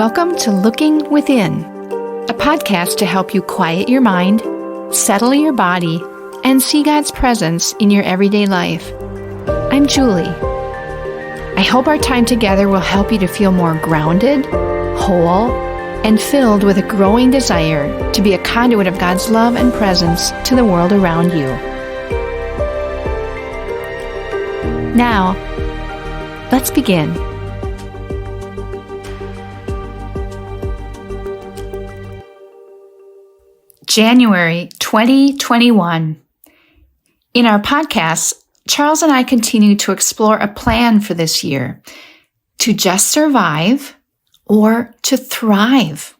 Welcome to Looking Within, a podcast to help you quiet your mind, settle your body, and see God's presence in your everyday life. I'm Julie. I hope our time together will help you to feel more grounded, whole, and filled with a growing desire to be a conduit of God's love and presence to the world around you. Now, let's begin. January 2021. In our podcast, Charles and I continue to explore a plan for this year to just survive or to thrive.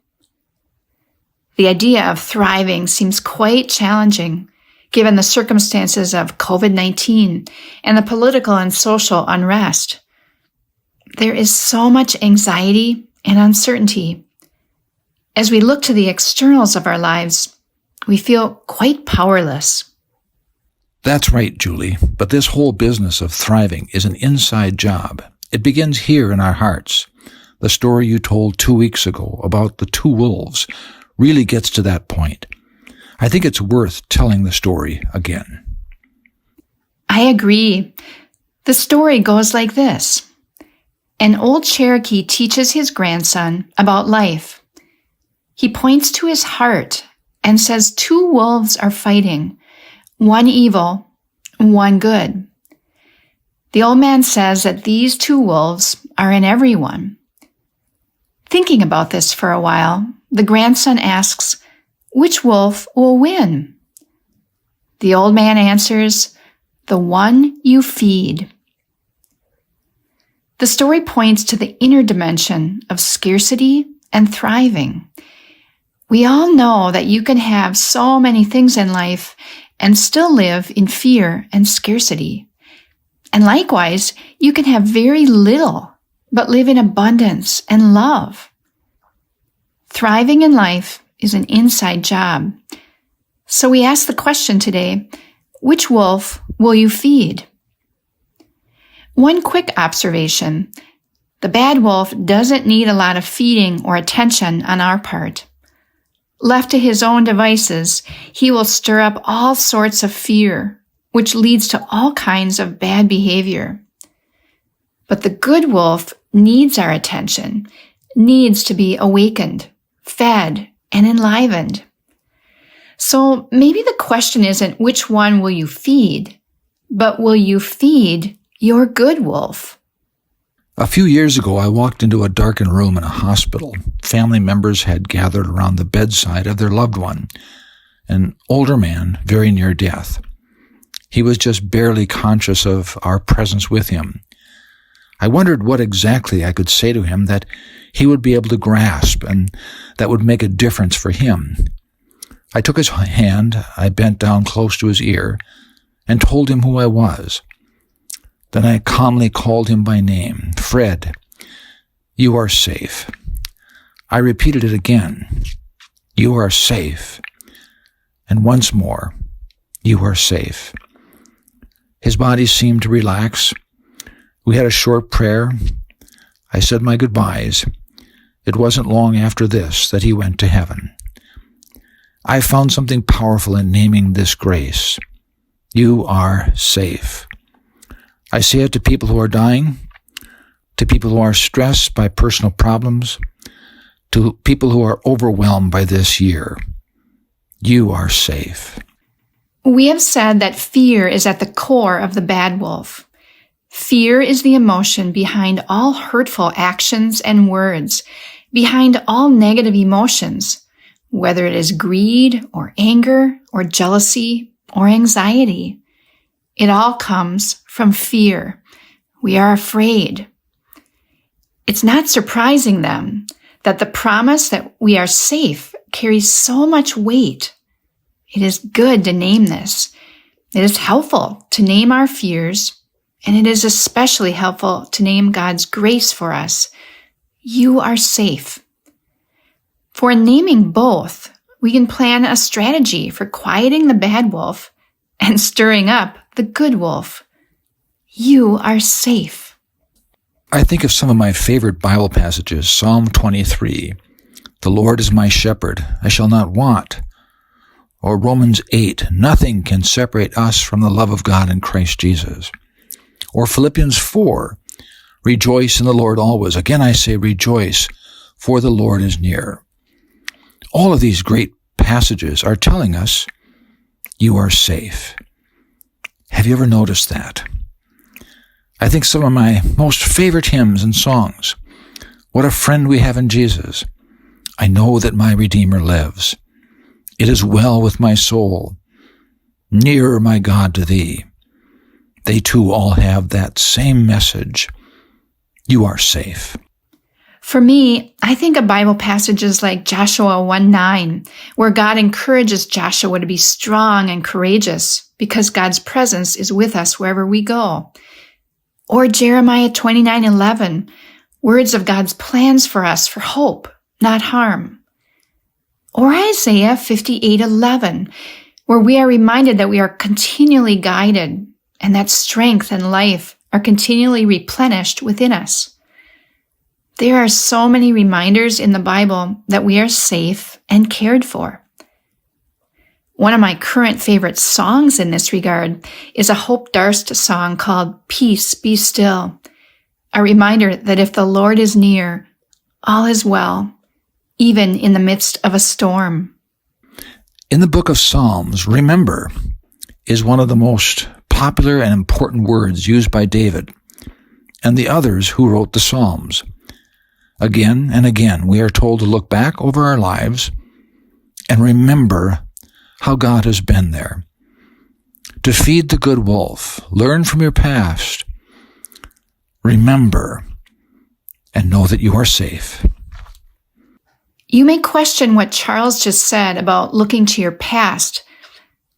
The idea of thriving seems quite challenging given the circumstances of COVID-19 and the political and social unrest. There is so much anxiety and uncertainty. As we look to the externals of our lives, we feel quite powerless. That's right, Julie, but this whole business of thriving is an inside job. It begins here in our hearts. The story you told 2 weeks ago about the two wolves really gets to that point. I think it's worth telling the story again. I agree. The story goes like this. An old Cherokee teaches his grandson about life. He points to his heart and says two wolves are fighting, one evil, one good. The old man says that these two wolves are in everyone. Thinking about this for a while, the grandson asks, which wolf will win? The old man answers, the one you feed. The story points to the inner dimension of scarcity and thriving. We all know that you can have so many things in life and still live in fear and scarcity. And likewise, you can have very little, but live in abundance and love. Thriving in life is an inside job. So we ask the question today, which wolf will you feed? One quick observation, the bad wolf doesn't need a lot of feeding or attention on our part. Left to his own devices, he will stir up all sorts of fear, which leads to all kinds of bad behavior. But the good wolf needs our attention, needs to be awakened, fed, and enlivened. So maybe the question isn't which one will you feed, but will you feed your good wolf? A few years ago, I walked into a darkened room in a hospital. Family members had gathered around the bedside of their loved one, an older man very near death. He was just barely conscious of our presence with him. I wondered what exactly I could say to him that he would be able to grasp and that would make a difference for him. I took his hand, I bent down close to his ear, and told him who I was. Then I calmly called him by name, Fred, you are safe. I repeated it again, you are safe. And once more, you are safe. His body seemed to relax. We had a short prayer. I said my goodbyes. It wasn't long after this that he went to heaven. I found something powerful in naming this grace. You are safe. I say it to people who are dying, to people who are stressed by personal problems, to people who are overwhelmed by this year. You are safe. We have said that fear is at the core of the bad wolf. Fear is the emotion behind all hurtful actions and words, behind all negative emotions, whether it is greed or anger or jealousy or anxiety. It all comes from fear. We are afraid. It's not surprising then that the promise that we are safe carries so much weight. It is good to name this. It is helpful to name our fears, and it is especially helpful to name God's grace for us. You are safe. For in naming both, we can plan a strategy for quieting the bad wolf and stirring up the good wolf. You are safe. I think of some of my favorite Bible passages. Psalm 23, "The Lord is my shepherd, I shall not want." Or Romans 8, "Nothing can separate us from the love of God in Christ Jesus." Or Philippians 4, "Rejoice in the Lord always. Again I say rejoice, for the Lord is near." All of these great passages are telling us you are safe. Have you ever noticed that? I think some of my most favorite hymns and songs. What a friend we have in Jesus. I know that my Redeemer lives. It is well with my soul. Nearer, my God, to thee. They too all have that same message. You are safe. For me, I think of Bible passages like Joshua 1:9, where God encourages Joshua to be strong and courageous because God's presence is with us wherever we go. Or Jeremiah 29:11, words of God's plans for us for hope, not harm. Or Isaiah 58:11, where we are reminded that we are continually guided and that strength and life are continually replenished within us. There are so many reminders in the Bible that we are safe and cared for. One of my current favorite songs in this regard is a Hope Darst song called "Peace, Be Still," a reminder that if the Lord is near, all is well, even in the midst of a storm. In the book of Psalms, remember is one of the most popular and important words used by David and the others who wrote the Psalms. Again and again, we are told to look back over our lives and remember how God has been there. To feed the good wolf, learn from your past, remember, and know that you are safe. You may question what Charles just said about looking to your past.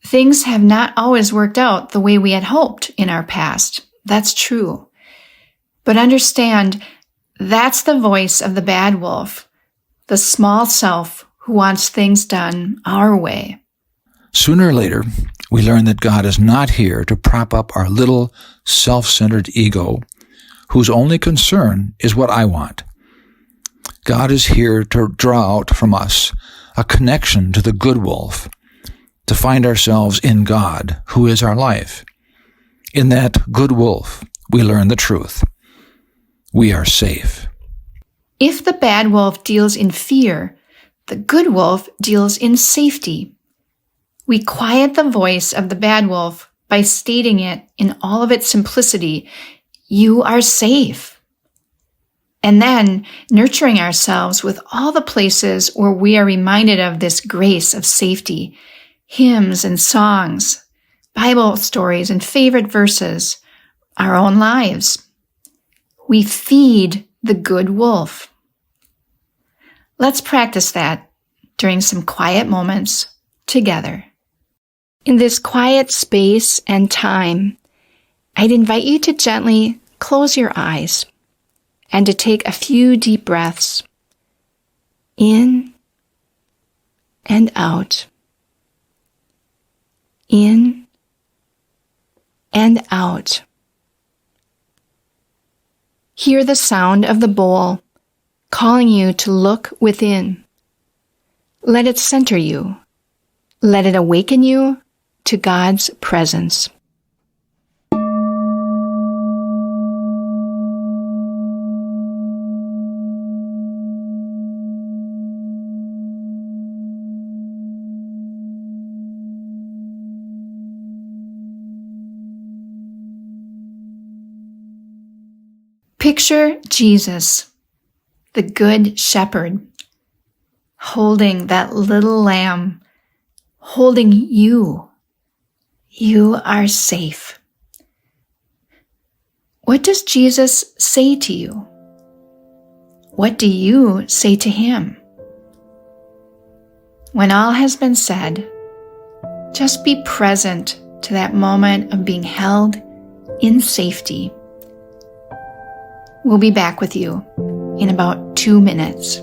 Things have not always worked out the way we had hoped in our past. That's true. But understand, that's the voice of the bad wolf, the small self who wants things done our way. Sooner or later, we learn that God is not here to prop up our little self-centered ego, whose only concern is what I want. God is here to draw out from us a connection to the good wolf, to find ourselves in God, who is our life. In that good wolf, we learn the truth. We are safe. If the bad wolf deals in fear, the good wolf deals in safety. We quiet the voice of the bad wolf by stating it in all of its simplicity, "You are safe." And then nurturing ourselves with all the places where we are reminded of this grace of safety, hymns and songs, Bible stories and favorite verses, our own lives. We feed the good wolf. Let's practice that during some quiet moments together. In this quiet space and time, I'd invite you to gently close your eyes and to take a few deep breaths in and out, in and out. Hear the sound of the bowl calling you to look within. Let it center you. Let it awaken you to God's presence. Picture Jesus, the Good Shepherd, holding that little lamb, holding you. You are safe. What does Jesus say to you? What do you say to him? When all has been said, just be present to that moment of being held in safety. We'll be back with you in about 2 minutes.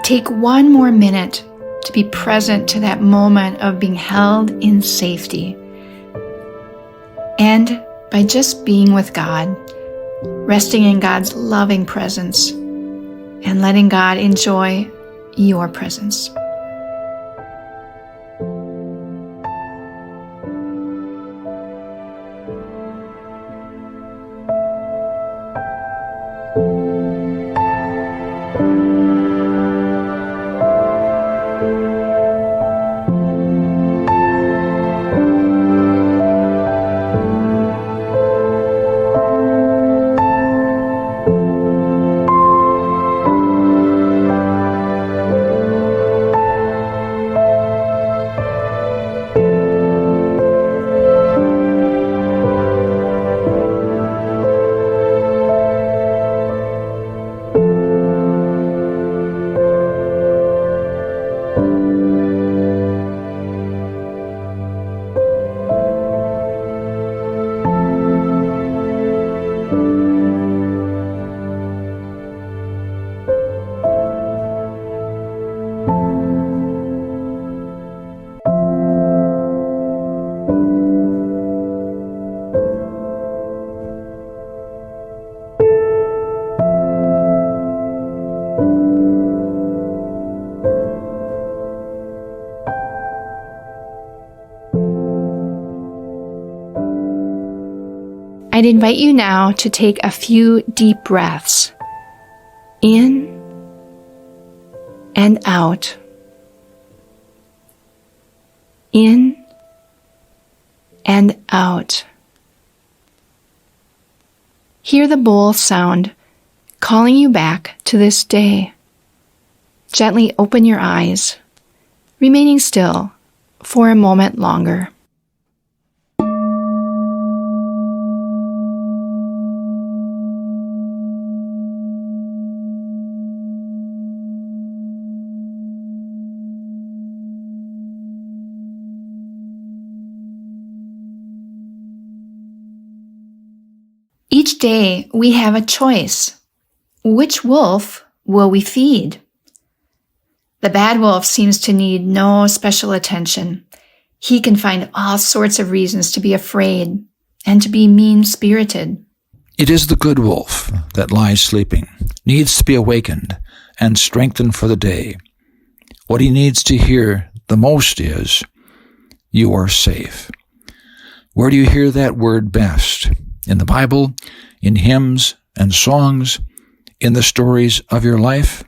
Take one more minute to be present to that moment of being held in safety. And by just being with God, resting in God's loving presence, and letting God enjoy your presence. I'd invite you now to take a few deep breaths in and out. In and out. Hear the bowl sound calling you back to this day. Gently open your eyes, remaining still for a moment longer. Each day we have a choice. Which wolf will we feed? The bad wolf seems to need no special attention. He can find all sorts of reasons to be afraid and to be mean-spirited. It is the good wolf that lies sleeping, needs to be awakened and strengthened for the day. What he needs to hear the most is, "You are safe." Where do you hear that word best? In the Bible, in hymns and songs, in the stories of your life?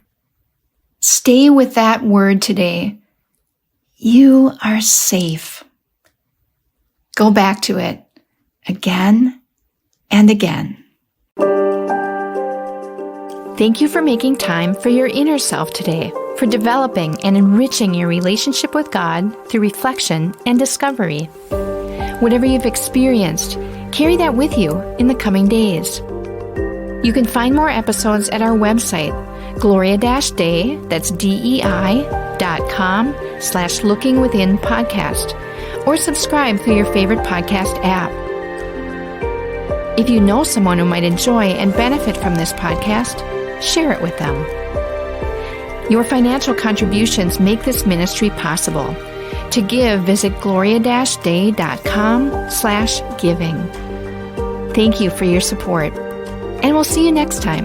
Stay with that word today. You are safe. Go back to it again and again. Thank you for making time for your inner self today, for developing and enriching your relationship with God through reflection and discovery. Whatever you've experienced, carry that with you in the coming days. You can find more episodes at our website, Gloria-Day, that's DEI.com/lookingwithinpodcast, or subscribe through your favorite podcast app. If you know someone who might enjoy and benefit from this podcast, share it with them. Your financial contributions make this ministry possible. To give, visit gloria-day.com/giving. Thank you for your support, and we'll see you next time.